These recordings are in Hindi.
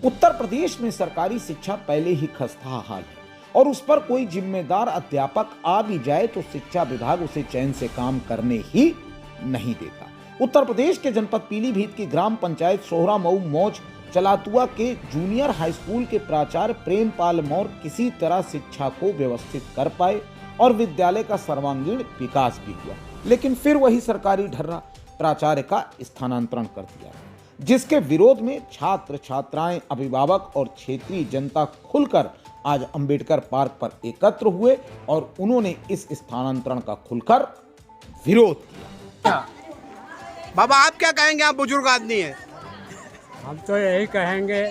उत्तर प्रदेश में सरकारी शिक्षा पहले ही खस्ता हाल है और उस पर कोई जिम्मेदार अध्यापक आ भी जाए तो शिक्षा विभाग उसे चैन से काम करने ही नहीं देता। उत्तर प्रदेश के जनपद पीलीभीत की ग्राम पंचायत सोहरा मऊ मौज चलातुआ के जूनियर हाई स्कूल के प्राचार्य प्रेमपाल मौर्य किसी तरह शिक्षा को व्यवस्थित कर पाए और विद्यालय का सर्वांगीण विकास भी हुआ, लेकिन फिर वही सरकारी ढर्रा प्राचार्य का स्थानांतरण कर दिया, जिसके विरोध में छात्र छात्राएं, अभिभावक और क्षेत्रीय जनता खुलकर आज अंबेडकर पार्क पर एकत्र हुए और उन्होंने इस स्थानांतरण का खुलकर विरोध किया। बाबा आप क्या कहेंगे, आप बुजुर्ग आदमी हैं। हम तो यही कहेंगे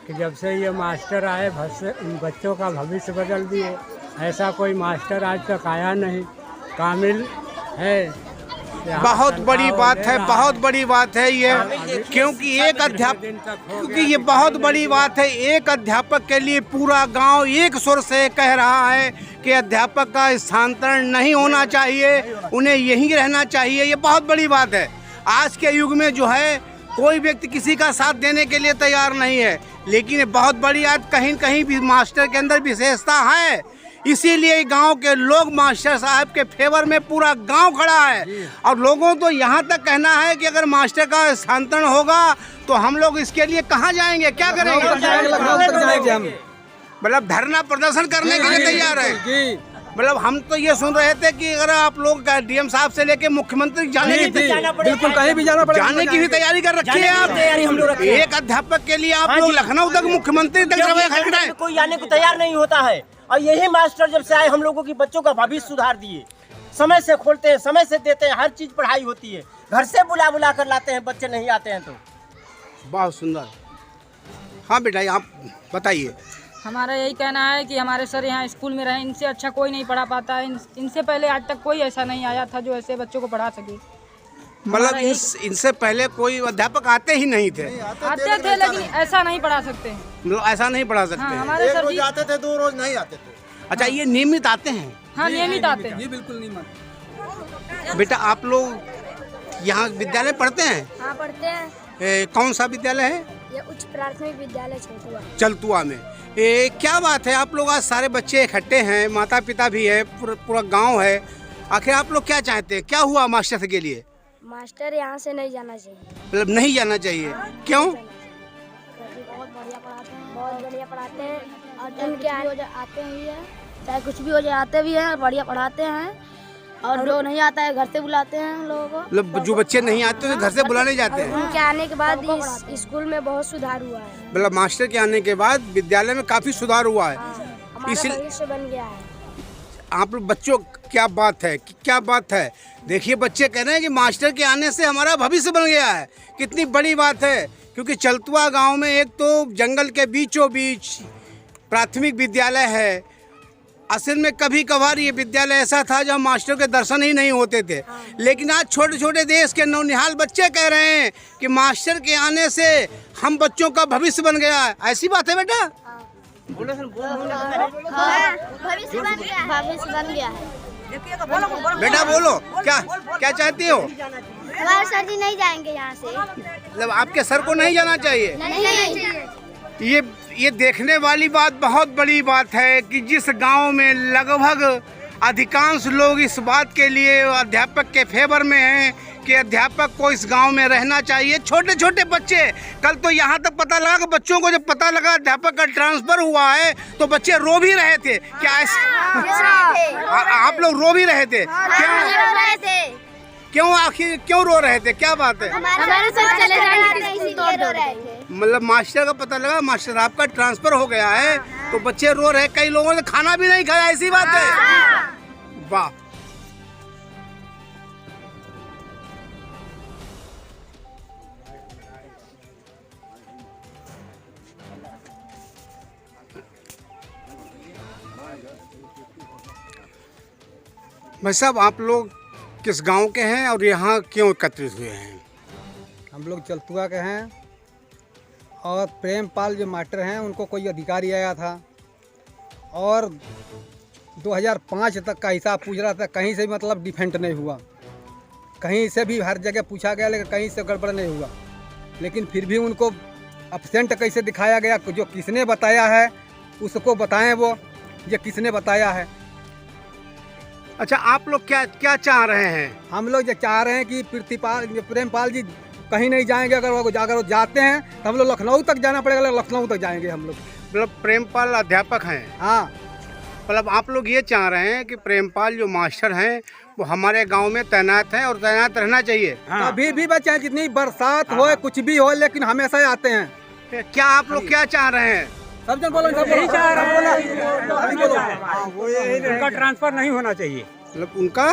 कि जब से ये मास्टर आए बच्चों का भविष्य बदल दिए। ऐसा कोई मास्टर आज तक आया नहीं, कामिल है। बहुत बड़ी बात है, बहुत बड़ी बात है ये, क्योंकि एक बहुत बड़ी बात है। एक अध्यापक के लिए पूरा गांव एक सुर से कह रहा है कि अध्यापक का स्थानांतरण नहीं होना चाहिए, उन्हें यहीं रहना चाहिए। ये बहुत बड़ी बात है। आज के युग में जो है कोई व्यक्ति किसी का साथ देने के लिए तैयार नहीं है, लेकिन ये बहुत बड़ी बात, कहीं कहीं भी मास्टर के अंदर विशेषता है। इसीलिए गांव के लोग मास्टर साहब के फेवर में पूरा गांव खड़ा है। और लोगों तो यहाँ तक कहना है कि अगर मास्टर का स्थानांतरण होगा तो हम लोग इसके लिए कहाँ जाएंगे, क्या करेंगे। मतलब धरना प्रदर्शन करने के लिए तैयार है। मतलब हम तो ये सुन रहे थे कि अगर आप लोग डीएम साहब से लेके मुख्यमंत्री जाने की बिल्कुल कहीं भी जाने की भी तैयारी कर रखी है आप। एक अध्यापक के लिए आप लोग लखनऊ तक मुख्यमंत्री तक कोई आने को तैयार नहीं होता है। और यही मास्टर जब से आए हम लोगों की बच्चों का भविष्य सुधार दिए, समय से खोलते हैं, समय से देते हैं, हर चीज पढ़ाई होती है, घर से बुला कर लाते हैं, बच्चे नहीं आते हैं तो। बहुत सुंदर। हाँ बेटा आप बताइए। हमारा यही कहना है कि हमारे सर यहाँ स्कूल में रहे, इनसे अच्छा कोई नहीं पढ़ा पाता है। इनसे पहले आज तक कोई ऐसा नहीं आया था जो ऐसे बच्चों को पढ़ा सके। मतलब इनसे पहले कोई अध्यापक आते ही नहीं थे। आते थे लेकिन ऐसा नहीं पढ़ा सकते। मतलब ऐसा नहीं पढ़ा सकते। हाँ, हमारे सर जी आते थे, 2 रोज नहीं आते थे। अच्छा ये नियमित आते हैं? हाँ नियमित आते हैं। ये बिल्कुल नियमित। बेटा आप लोग यहाँ विद्यालय पढ़ते हैं? हाँ पढ़ते हैं। कौन सा विद्यालय है? ये उच्च प्राथमिक विद्यालय चलतुआ में। क्या बात है, आप लोग आज सारे बच्चे इकट्ठे हैं, माता पिता भी है, पूरा गांव है। आखिर आप लोग क्या चाहते हैं, क्या हुआ मास्टर के लिए? मास्टर यहाँ से नहीं जाना चाहिए। मतलब नहीं जाना चाहिए, क्यों? बहुत बढ़िया पढ़ाते हैं, बहुत बढ़िया पढ़ाते हैं। और उनके आते ही है, चाहे कुछ भी हो जाए आते भी हैं, बढ़िया पढ़ाते हैं। और जो नहीं आता है घर से बुलाते हैं लोगों को। मतलब जो बच्चे नहीं आते तो घर से बुलाने जाते हैं। उनके आने के बाद इस स्कूल में बहुत सुधार हुआ है। मतलब मास्टर के आने के बाद विद्यालय में काफी सुधार हुआ है। हमारा भविष्य बन गया है। आप लोग बच्चों क्या बात है, क्या बात है। देखिए बच्चे कह रहे हैं कि मास्टर के आने से हमारा भविष्य बन गया है। कितनी बड़ी बात है, क्योंकि चलतुआ गांव में एक तो जंगल के बीचों बीच प्राथमिक विद्यालय है। असल में कभी कभार ये विद्यालय ऐसा था जहाँ मास्टर के दर्शन ही नहीं होते थे, लेकिन आज छोटे छोटे देश के नौनिहाल बच्चे कह रहे हैं कि मास्टर के आने से हम बच्चों का भविष्य बन गया है। ऐसी बात है बेटा? भविष्य बन गया है। बेटा बोलो, क्या चाहती हो? हमारे सर जी नहीं जाएंगे यहाँ से। मतलब आपके सर को नहीं जाना चाहिए? नहीं। ये देखने वाली बात बहुत बड़ी बात है कि जिस गांव में लगभग अधिकांश लोग इस बात के लिए अध्यापक के फेवर में हैं कि अध्यापक को इस गांव में रहना चाहिए। छोटे छोटे बच्चे, कल तो यहाँ तक पता लगा कि बच्चों को जब पता लगा अध्यापक का ट्रांसफर हुआ है तो बच्चे रो भी रहे थे। क्या आप लोग रो भी रहे थे? क्यों आखिर क्यों रो रहे थे, क्या बात है? हमारे सर चले जाएंगे तो रो रहे थे। मतलब मास्टर का पता लगा मास्टर साहब का ट्रांसफर हो गया है तो बच्चे रो रहे। कई लोगों ने खाना भी नहीं खाया, ऐसी बात है। वाह। भाई साहब आप लोग किस गांव के हैं और यहाँ क्यों एकत्रित हुए हैं? हम लोग चलतुआ के हैं और प्रेमपाल जो मास्टर हैं उनको कोई अधिकारी आया था और 2005 तक का हिसाब पूछ रहा था। कहीं से मतलब डिफेंड नहीं हुआ, कहीं से भी हर जगह पूछा गया लेकिन कहीं से गड़बड़ नहीं हुआ। लेकिन फिर भी उनको एब्सेंट कैसे दिखाया गया, जो किसने बताया है उसको बताएं, वो ये किसने बताया है। अच्छा, आप लोग क्या क्या चाह रहे हैं? हम लोग ये चाह रहे हैं कि प्रेमपाल जी कहीं नहीं जाएंगे। अगर वो जाते हैं तो हम लोग लखनऊ तक जाना पड़ेगा, लखनऊ तक जाएंगे हम लोग। मतलब प्रेमपाल अध्यापक हैं? हाँ, मतलब आप लोग ये चाह रहे हैं कि प्रेमपाल जो मास्टर हैं वो हमारे गांव में तैनात हैं और तैनात रहना चाहिए। हाँ। कभी भी बच्चे, जितनी बरसात हो, कुछ भी हो, लेकिन हमेशा आते हैं। क्या आप लोग क्या चाह रहे हैं? सब जन बोलो, सब यही चाह रहे बोलो। उनका ट्रांसफर नहीं होना चाहिए, मतलब उनका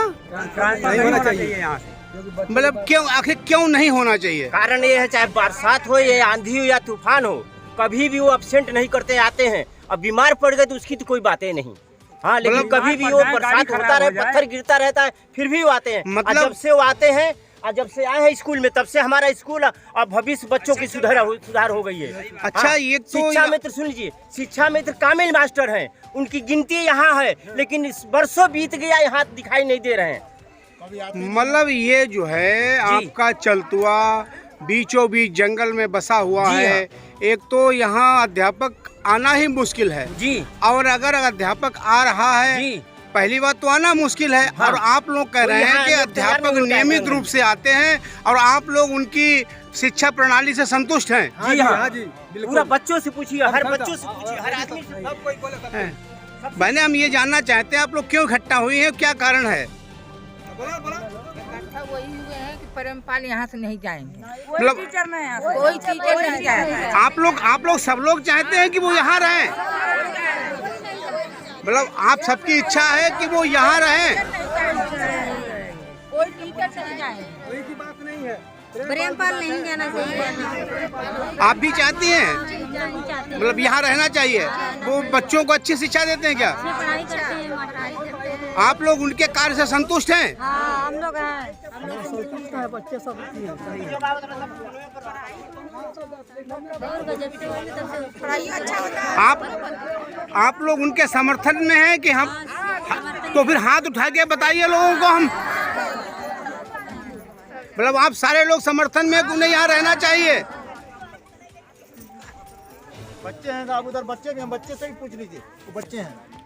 ट्रांसफर नहीं होना चाहिए यहाँ से। मतलब क्यों, आखिर क्यों नहीं होना चाहिए? कारण ये है, चाहे बरसात हो या आंधी हो या तूफान हो, कभी भी वो अब्सेंट नहीं करते, आते हैं। अब बीमार पड़ गए तो उसकी तो कोई बातें नहीं। हाँ, लेकिन मतलब कभी भी वो बरसात होता रहे, पत्थर गिरता रहता है, फिर भी वो आते हैं। मतलब जब से वो आते हैं, जब से आए हैं स्कूल में, तब से हमारा स्कूल अब भविष्य बच्चों की सुधार हो गई है। अच्छा, हाँ, ये तो शिक्षा मित्र सुन लीजिए, शिक्षा मित्र कामिल मास्टर हैं, उनकी गिनती यहाँ है, लेकिन वर्षों बीत गया, यहाँ दिखाई नहीं दे रहे हैं। मतलब ये जो है आपका चलतुआ बीचों बीच जंगल में बसा हुआ है। एक तो यहाँ अध्यापक आना ही मुश्किल है जी, और अगर अध्यापक आ रहा है जी, पहली बात तो आना मुश्किल है। हाँ। और आप लोग कह रहे हैं कि अध्यापक नियमित रूप से आते हैं और आप लोग उनकी शिक्षा प्रणाली से संतुष्ट हैं। जी हाँ, हाँ जी, पूरा बच्चों से पूछिए, हर बच्चों से पूछिए, हर आदमी से, सब कोई बोले। बहने, हम ये जानना चाहते हैं आप लोग क्यों इकट्ठा हुई हैं, क्या कारण है? इकट्ठा वही हुए हैं कि प्रेमपाल यहाँ से नहीं जाएंगे, मतलब कोई टीचर नहीं जाएगा। आप लोग सब लोग चाहते हैं कि वो यहाँ रहें? मतलब आप सबकी इच्छा है कि वो यहाँ रहें? कोई टीचर नहीं जाएंगे, कोई की बात नहीं है। प्रेमपाल नहीं जाना चाहिए। आप भी चाहती हैं? मतलब यहाँ रहना चाहिए। वो बच्चों को अच्छी शिक्षा देते हैं क्या? पढ़ाई करते हैं, पढ़ाई करते हैं। आप लोग उनके कार्य से संतुष्ट हैं? हाँ, हम लोग हैं। बच्चे सब पढ़ाई अच्छा होता है। आप लोग उनके समर्थन में हैं कि हम? तो फिर हाथ उठा के बताइए लोगों को। हम मतलब आप सारे लोग समर्थन में उन्हें यहाँ रहना चाहिए। बच्चे हैं, आप उधर बच्चे भी हैं, बच्चे से ही पूछ लीजिए, वो बच्चे हैं।